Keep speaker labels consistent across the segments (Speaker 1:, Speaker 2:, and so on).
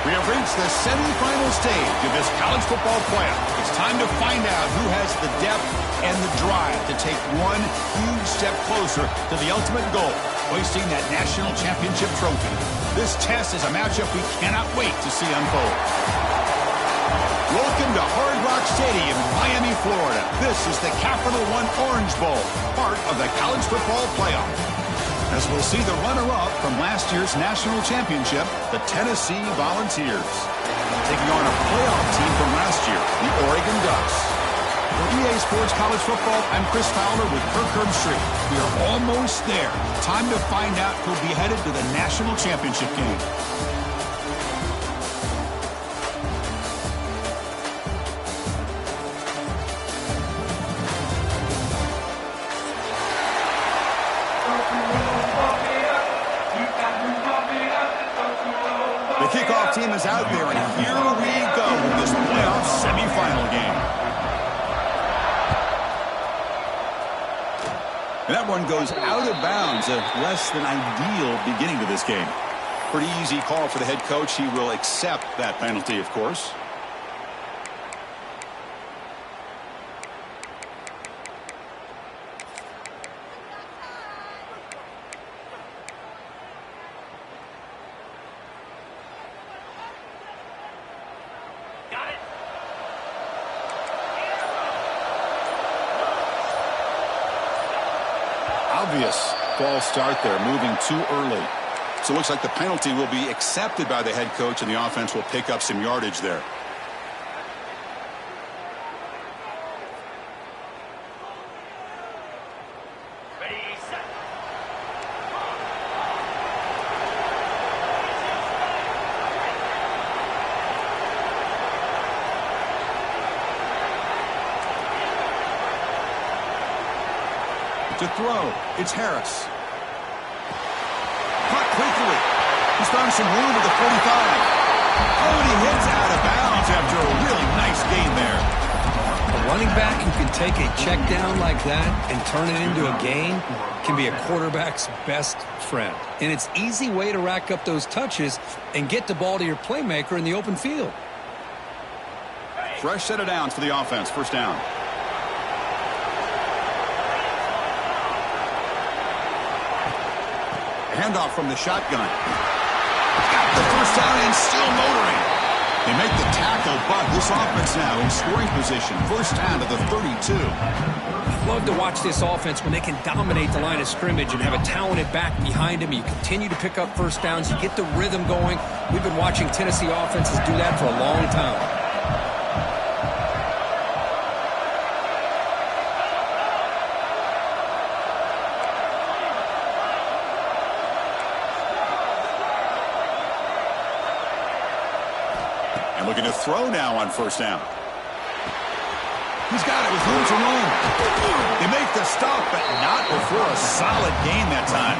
Speaker 1: We have reached the semifinal stage of this college football playoff. It's time to find out who has the depth and the drive to take one huge step closer to the ultimate goal, hoisting that national championship trophy. This test is a matchup we cannot wait to see unfold. Welcome to Hard Rock Stadium, Miami, Florida. This is the Capital One Orange Bowl, part of the college football playoff. As we'll see the runner-up from last year's national championship, the Tennessee Volunteers, taking on a playoff team from last year, the Oregon Ducks. For EA Sports College Football, I'm Chris Fowler with Kirk Herbstreit. We are almost there. Time to find out who'll be headed to the national championship game. The kickoff team is out there, and here we go with this playoff semifinal game. And that one goes out of bounds, a less than ideal beginning to this game. Pretty easy call for the head coach. He will accept that penalty, of course. Obvious false start there, moving too early. So it looks like the penalty will be accepted by the head coach, and the offense will pick up some yardage there. To throw, it's Harris. Caught quickly. He's found some room at the 45. Oh, and he hits out of bounds after a really nice gain there.
Speaker 2: A running back who can take a check down like that and turn it into a gain can be a quarterback's best friend. And it's an easy way to rack up those touches and get the ball to your playmaker in the open field.
Speaker 1: Fresh set of downs for the offense. First down. Handoff from the shotgun. Got the first down and still motoring. They make the tackle, but this offense now in scoring position. First down to the 32.
Speaker 2: I love to watch this offense when they can dominate the line of scrimmage and have a talented back behind them. You continue to pick up first downs. You get the rhythm going. We've been watching Tennessee offenses do that for a long time.
Speaker 1: Looking to throw now on first down. He's got it with room to roam. They make the stop, but not before a solid gain that time.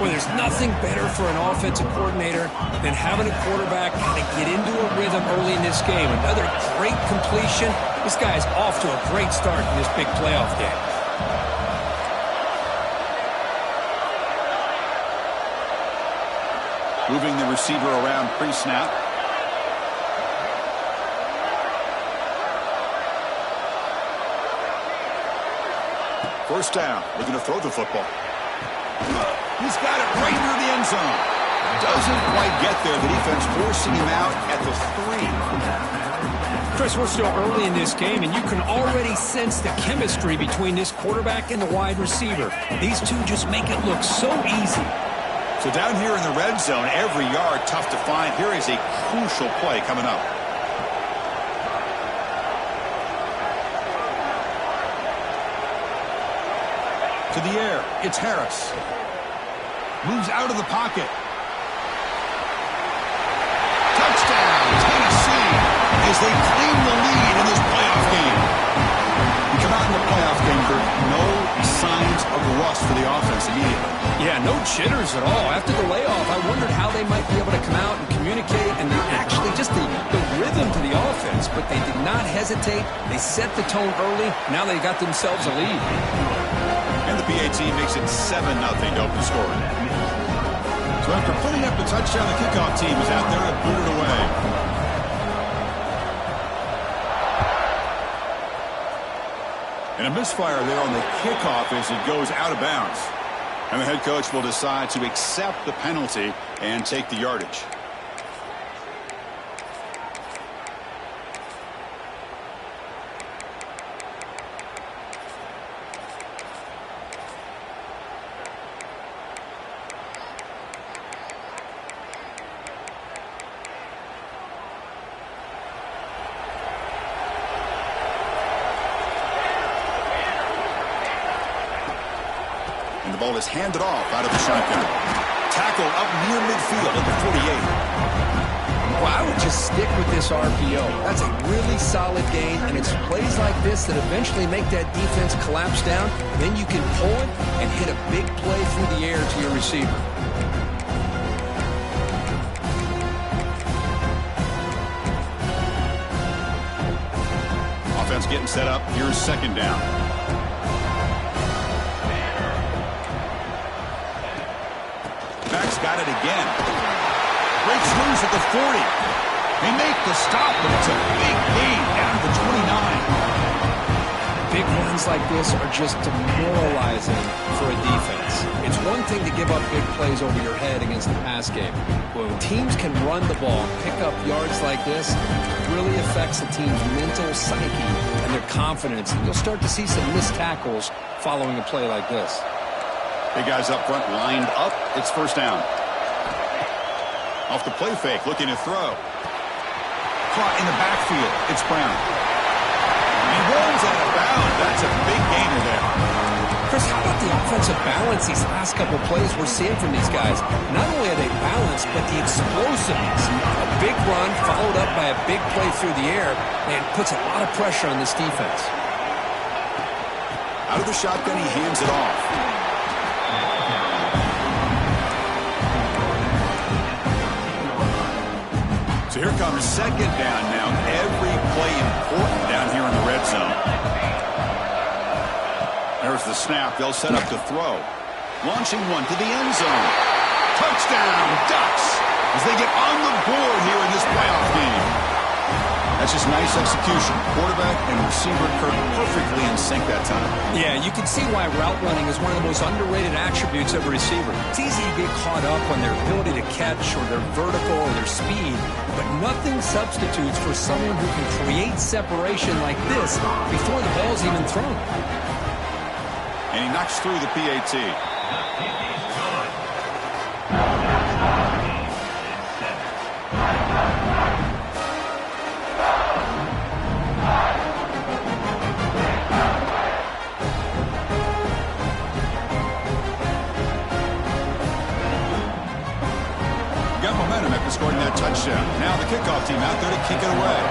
Speaker 2: Well, there's nothing better for an offensive coordinator than having a quarterback kind of get into a rhythm early in this game. Another great completion. This guy is off to a great start in this big playoff game.
Speaker 1: Moving the receiver around pre-snap. First down, looking to throw the football. He's got it right near the end zone. Doesn't quite get there. The defense forcing him out at the 3.
Speaker 2: Chris, we're still early in this game, and you can already sense the chemistry between this quarterback and the wide receiver. These two just make it look so easy.
Speaker 1: So down here in the red zone, every yard tough to find. Here is a crucial play coming up. To the air, it's Harris. Moves out of the pocket. Touchdown, Tennessee, as they claim the lead in this playoff game. You come out in the playoff game, no signs of rust for the offense immediately.
Speaker 2: Yeah, no jitters at all. After the layoff, I wondered how they might be able to come out and communicate, and actually just the rhythm to the offense, but they did not hesitate. They set the tone early. Now they got themselves a lead.
Speaker 1: And the PAT makes it 7-0 to open scoring. So after putting up the touchdown, the kickoff team is out there to boot it away. And a misfire there on the kickoff as it goes out of bounds. And the head coach will decide to accept the penalty and take the yardage. And the ball is handed off out of the shotgun. Tackle up near midfield at the 48.
Speaker 2: Well, I would just stick with this RPO. That's a really solid gain, and it's plays like this that eventually make that defense collapse down. Then you can pull it and hit a big play through the air to your receiver.
Speaker 1: Offense getting set up. Here's second down. Max got it again. Breaks loose at the 40. They make the stop, but it's a big gain down to the 29.
Speaker 2: Big runs like this are just demoralizing for a defense. It's one thing to give up big plays over your head against the pass game. But when teams can run the ball, pick up yards like this, it really affects the team's mental psyche and their confidence. And you'll start to see some missed tackles following a play like this.
Speaker 1: Big guys up front lined up. It's first down. Off the play fake, looking to throw. Caught in the backfield. It's Brown. He rolls out of bounds. That's a big gainer there.
Speaker 2: Chris, how about the offensive balance these last couple plays we're seeing from these guys? Not only are they balanced, but the explosiveness. A big run followed up by a big play through the air and puts a lot of pressure on this defense.
Speaker 1: Out of the shotgun, he hands it off. So here comes second down now. Every play important down here in the red zone. There's the snap. They'll set up to throw. Launching one to the end zone. Touchdown, Ducks, as they get on the board here in this playoff game. That's just nice execution. Quarterback and receiver perfectly in sync that time.
Speaker 2: Yeah, you can see why route running is one of the most underrated attributes of a receiver. It's easy to get caught up on their ability to catch or their vertical or their speed, but nothing substitutes for someone who can create separation like this before the ball's even thrown.
Speaker 1: And he knocks through the PAT. Got momentum after scoring that touchdown. Now the kickoff team out there to kick it away.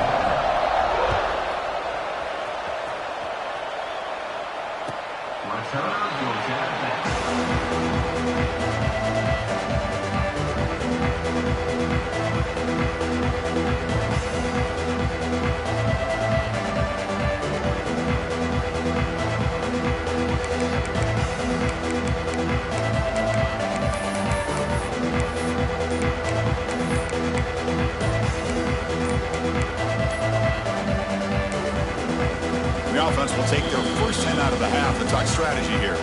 Speaker 1: The offense will take their first 10 out of the half and talk strategy here.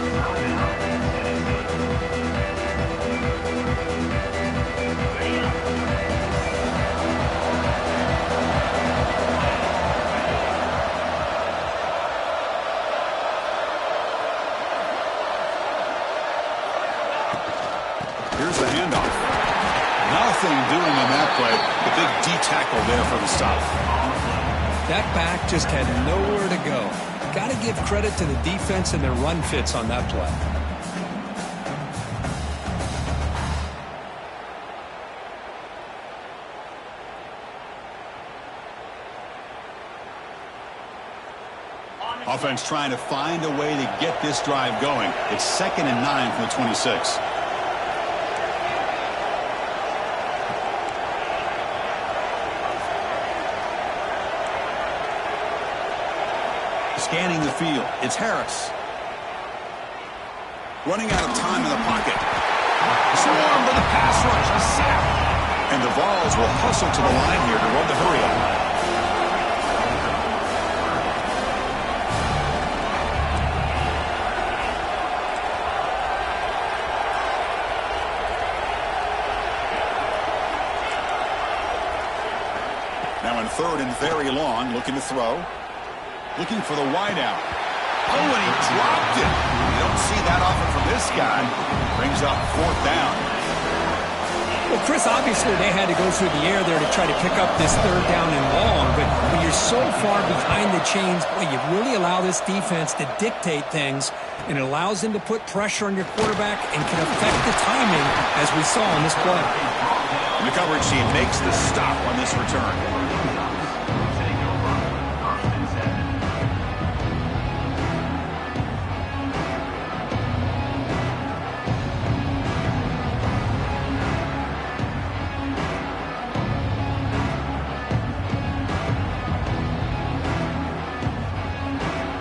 Speaker 1: Here's the handoff. Nothing doing on that play. The big D tackle there for the stop.
Speaker 2: That back just had nowhere to go. Got to give credit to the defense and their run fits on that play.
Speaker 1: Offense trying to find a way to get this drive going. It's 2nd and 9 from the 26. Scanning the field. It's Harris. Running out of time in the pocket. swarmed by the pass rush. A sack. And the Vols will hustle to the line here to run the hurry-up. Now in third and very long, looking to throw. Looking for the wideout. Oh, and he dropped it. You don't see that often from this guy. Brings up fourth down.
Speaker 2: Well, Chris, obviously they had to go through the air there to try to pick up this third down and long, but when you're so far behind the chains, boy, you really allow this defense to dictate things, and it allows them to put pressure on your quarterback and can affect the timing, as we saw in this play.
Speaker 1: And the coverage team makes the stop on this return.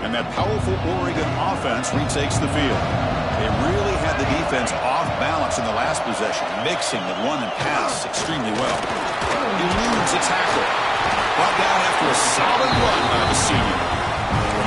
Speaker 1: And that powerful Oregon offense retakes the field. They really had the defense off balance in the last possession, mixing the run and pass extremely well. Eludes a tackle. Brought down after a solid run by the senior.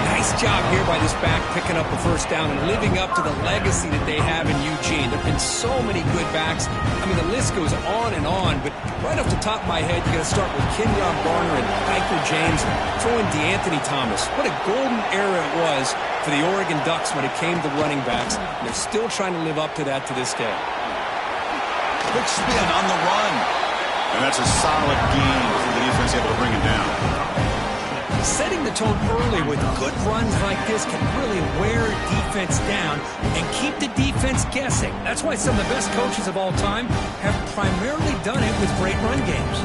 Speaker 2: Nice job here by this back picking up the first down and living up to the legacy that they have in Eugene. There have been so many good backs. I mean, the list goes on and on, but right off the top of my head, you got to start with Kenyon Garner and Michael James, throw in DeAnthony Thomas. What a golden era it was for the Oregon Ducks when it came to running backs. They're still trying to live up to that to this day.
Speaker 1: Quick spin on the run. And that's a solid gain for the defense able to bring it down.
Speaker 2: Setting the tone early with good runs like this can really wear defense down and keep the defense guessing. That's why some of the best coaches of all time have primarily done it with great run games.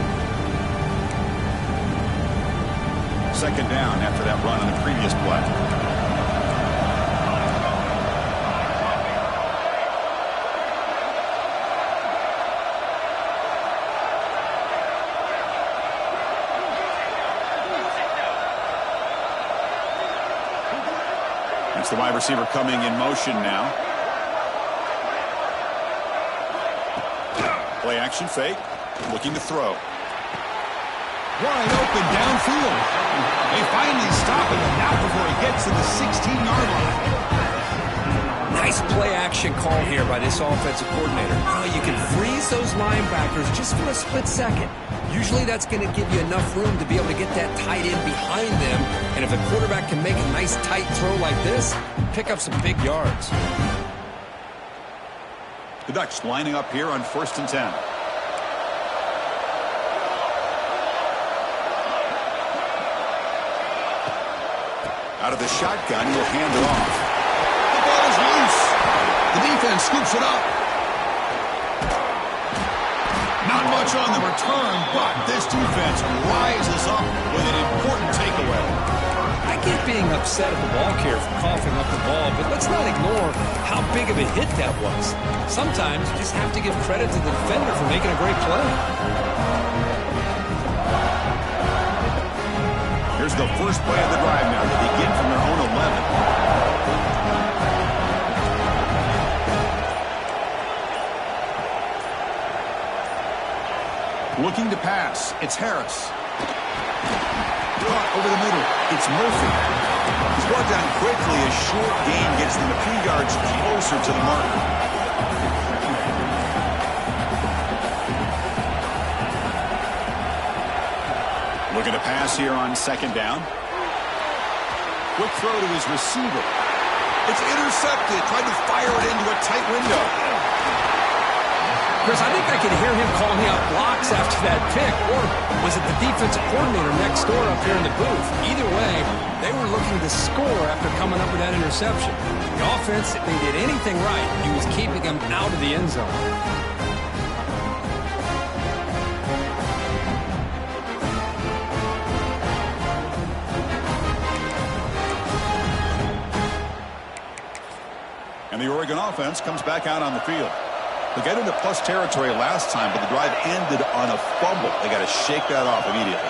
Speaker 1: Second down after that run on the previous play. It's the wide receiver coming in motion now. Play action fake. Looking to throw. Wide open downfield. They finally stop him now before he gets to the 16-yard line.
Speaker 2: Nice play action call here by this offensive coordinator. You can freeze those linebackers just for a split second. Usually that's going to give you enough room to be able to get that tight end behind them. And if a quarterback can make a nice tight throw like this, pick up some big yards.
Speaker 1: The Ducks lining up here on 1st and 10. Out of the shotgun, he'll hand it off. The ball is loose. The defense scoops it up. Not much on the return, but this defense rises up with an important takeaway.
Speaker 2: I get being upset at the ball carrier for coughing up the ball, but let's not ignore how big of a hit that was. Sometimes you just have to give credit to the defender for making a great play.
Speaker 1: Here's the first play of the drive now. They begin from their own 11. Looking to pass. It's Harris. Caught over the middle. It's Murphy. He's brought down quickly. A short gain gets them a few yards closer to the marker. Looking to pass here on second down. Quick throw to his receiver. It's intercepted. Tried to fire it into a tight window.
Speaker 2: Chris, I think I could hear him calling out blocks after that pick, or was it the defensive coordinator next door up here in the booth? Either way, they were looking to score after coming up with that interception. The offense, if they did anything right, he was keeping them out of the end zone.
Speaker 1: And the Oregon offense comes back out on the field. They got into plus territory last time, but the drive ended on a fumble. They got to shake that off immediately.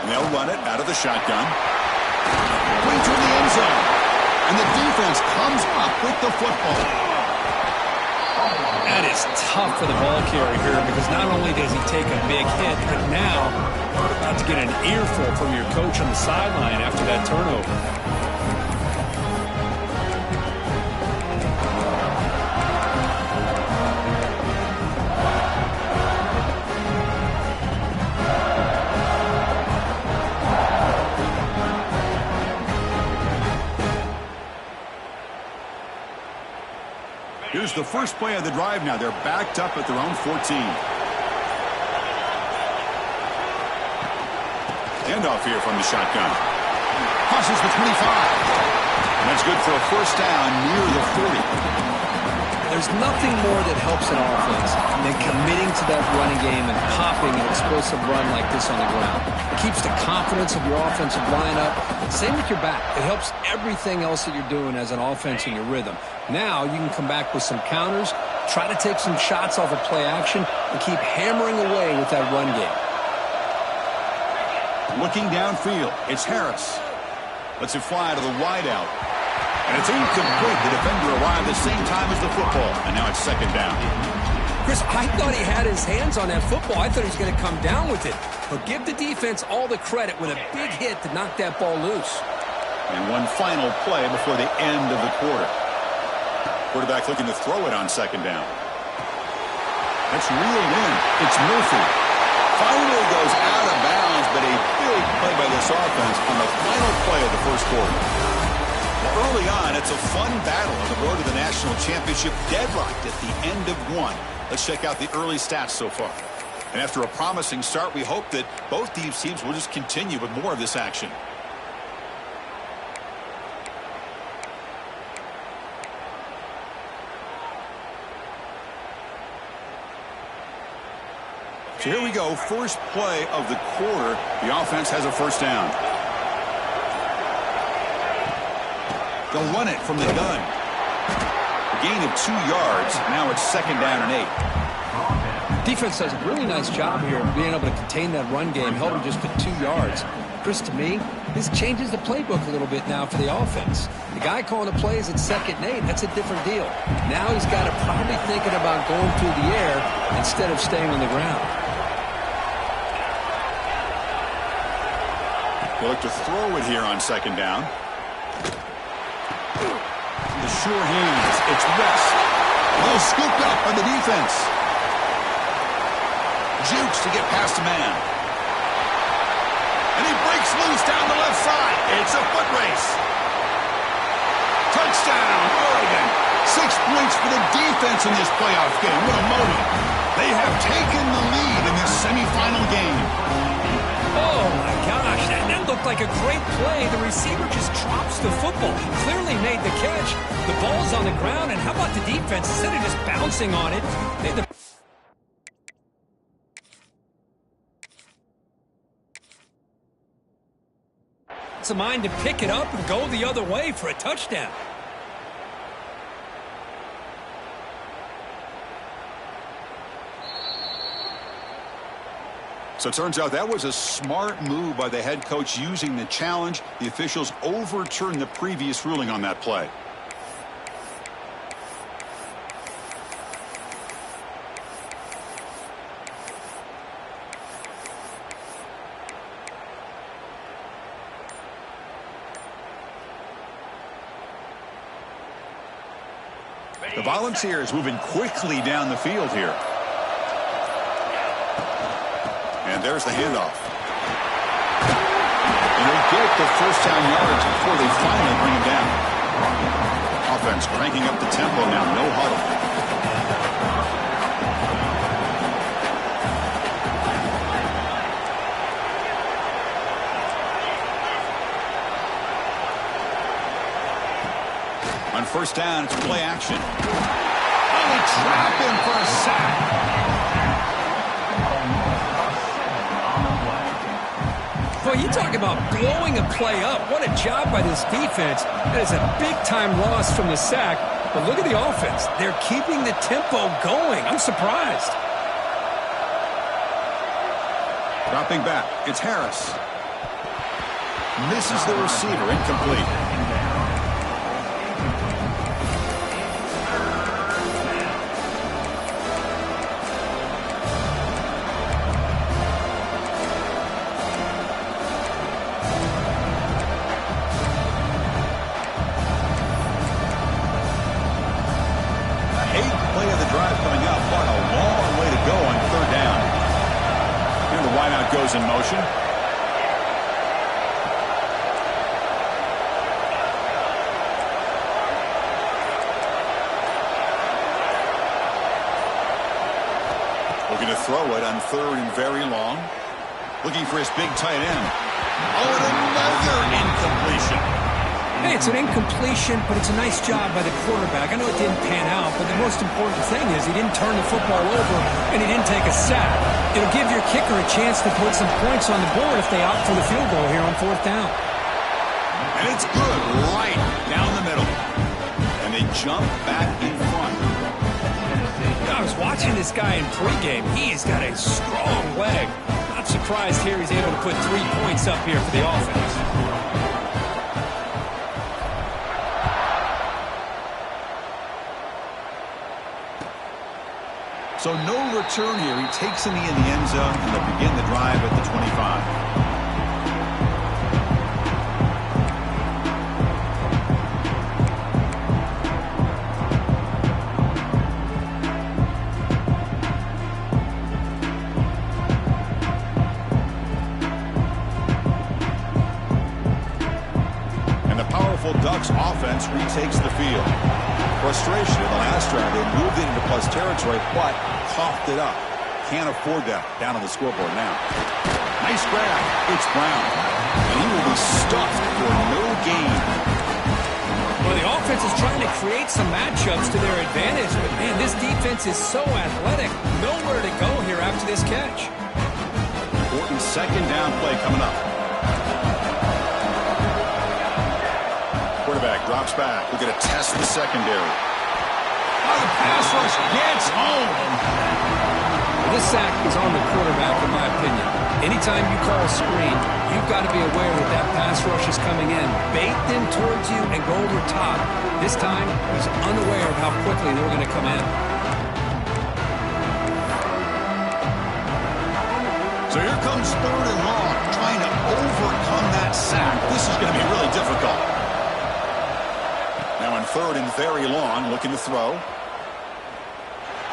Speaker 1: And they'll run it out of the shotgun. Way to the end zone. And the defense comes up with the football.
Speaker 2: That is tough for the ball carrier here because not only does he take a big hit, but now you're about to get an earful from your coach on the sideline after that turnover.
Speaker 1: Here's the first play of the drive now. They're backed up at their own 14. Handoff here from the shotgun. Crosses the 25. And that's good for a first down near the 40.
Speaker 2: There's nothing more that helps an offense than committing to that running game and popping an explosive run like this on the ground. It keeps the confidence of your offensive line up. Same with your back. It helps everything else that you're doing as an offense in your rhythm. Now you can come back with some counters, try to take some shots off of play action, and keep hammering away with that run game.
Speaker 1: Looking downfield, it's Harris. Lets it fly to the wideout. And it's incomplete. The defender arrived at the same time as the football. And now it's second down.
Speaker 2: Chris, I thought he had his hands on that football. I thought he was going to come down with it. But give the defense all the credit with a big hit to knock that ball loose.
Speaker 1: And one final play before the end of the quarter. Quarterback looking to throw it on second down. That's reeled in. It's Murphy. Finally goes out of bounds, but a big play by this offense on the final play of the first quarter. Well, early on, it's a fun battle on the road to the national championship, deadlocked at the end of one. Let's check out the early stats so far. And after a promising start, we hope that both these teams will just continue with more of this action. So here we go, first play of the quarter. The offense has a first down. They'll run it from the gun. A gain of 2 yards. Now it's second down and 8.
Speaker 2: Defense does a really nice job here of being able to contain that run game, held him just to 2 yards. Chris, to me, this changes the playbook a little bit now for the offense. The guy calling the plays at second and 8, that's a different deal. Now he's got to probably thinking about going through the air instead of staying on the ground.
Speaker 1: They look to throw it here on second down. The sure hands. It's West. Well scooped up by the defense. Jukes to get past a man. And he breaks loose down the left side. It's a foot race. Touchdown, Oregon. 6 points for the defense in this playoff game. What a moment. They have taken the lead in this semifinal game.
Speaker 2: Oh, my gosh. That looked like a great play. The receiver just drops the football. He clearly made the catch. The ball's on the ground, and how about the defense? Instead of just bouncing on it, it's a mind to pick it up and go the other way for a touchdown.
Speaker 1: So it turns out that was a smart move by the head coach using the challenge. The officials overturned the previous ruling on that play. The Volunteers moving quickly down the field here. And there's the handoff. And they get the first down yards before they finally bring him down. Offense cranking up the tempo now. No huddle. On first down, it's play action. Oh, they trap him for a sack.
Speaker 2: Boy, you talk about blowing a play up. What a job by this defense. That is a big-time loss from the sack. But look at the offense. They're keeping the tempo going. I'm surprised.
Speaker 1: Dropping back. It's Harris. Misses the receiver. Incomplete. goes in motion. Looking to throw it on 3rd and very long. Looking for his big tight end. Oh, and another incompletion.
Speaker 2: Hey, it's an incompletion, but it's a nice job by the quarterback. I know it didn't pan out, but the most important thing is he didn't turn the football over and he didn't take a sack. It'll give your kicker a chance to put some points on the board if they opt for the field goal here on 4th down.
Speaker 1: And it's good right down the middle. And they jump back in front.
Speaker 2: I was watching this guy in pregame. He's got a strong leg. Not surprised here he's able to put 3 points up here for the offense.
Speaker 1: So no return here. He takes a knee in the end zone, and they'll begin the drive at the 25. Ducks offense retakes the field. Frustration in the last drive. They moved it into plus territory, but coughed it up. Can't afford that down on the scoreboard now. Nice grab. It's Brown. And he will be stuffed for no gain.
Speaker 2: Well, the offense is trying to create some matchups to their advantage, but man, this defense is so athletic. Nowhere to go here after this catch.
Speaker 1: Important 2nd down play coming up. Quarterback drops back. We're going to test the secondary. Oh, the pass rush gets home.
Speaker 2: Well, this sack is on the quarterback, in my opinion. Anytime you call a screen, you've got to be aware that that pass rush is coming in. Bait them towards you and go over top. This time, he's unaware of how quickly they're going to come in.
Speaker 1: So here comes 3rd and long, trying to overcome that sack. This is going to be really difficult. Now on 3rd and very long, looking to throw.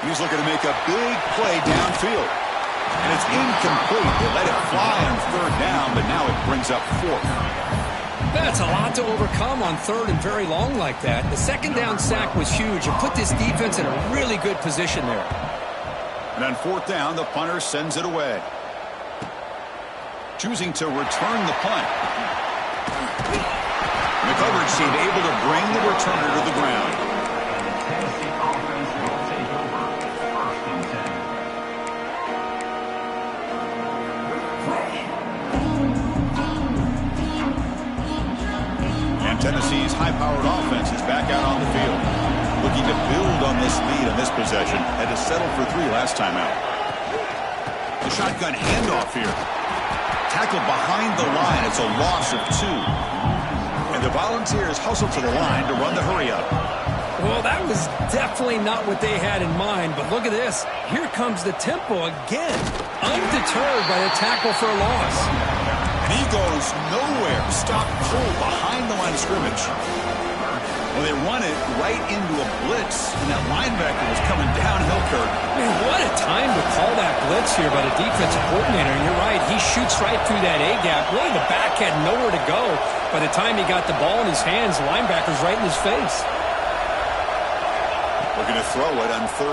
Speaker 1: He's looking to make a big play downfield. And it's incomplete. They let it fly on 3rd down, but now it brings up 4th.
Speaker 2: That's a lot to overcome on 3rd and very long like that. The 2nd down sack was huge. It put this defense in a really good position there.
Speaker 1: And on 4th down, the punter sends it away. Choosing to return the punt. The coverage team able to bring the returner to the ground. And Tennessee's high-powered offense is back out on the field. Looking to build on this lead on this possession. Had to settle for 3 last time out. The shotgun handoff here. Tackled behind the line. It's a loss of 2. And the Volunteers hustle to the line to run the hurry-up.
Speaker 2: Well, that was definitely not what they had in mind, but look at this. Here comes the tempo again. Undeterred by the tackle for a loss.
Speaker 1: And he goes nowhere. Stopped cold behind the line of scrimmage. Well, they run it right into a blitz, and that linebacker was coming downhill, Kurt.
Speaker 2: Man, what a time to call that blitz here by the defensive coordinator. And you're right, he shoots right through that A-gap. Really, the back had nowhere to go. By the time he got the ball in his hands, the linebacker's right in his face.
Speaker 1: Looking to throw it on 3rd.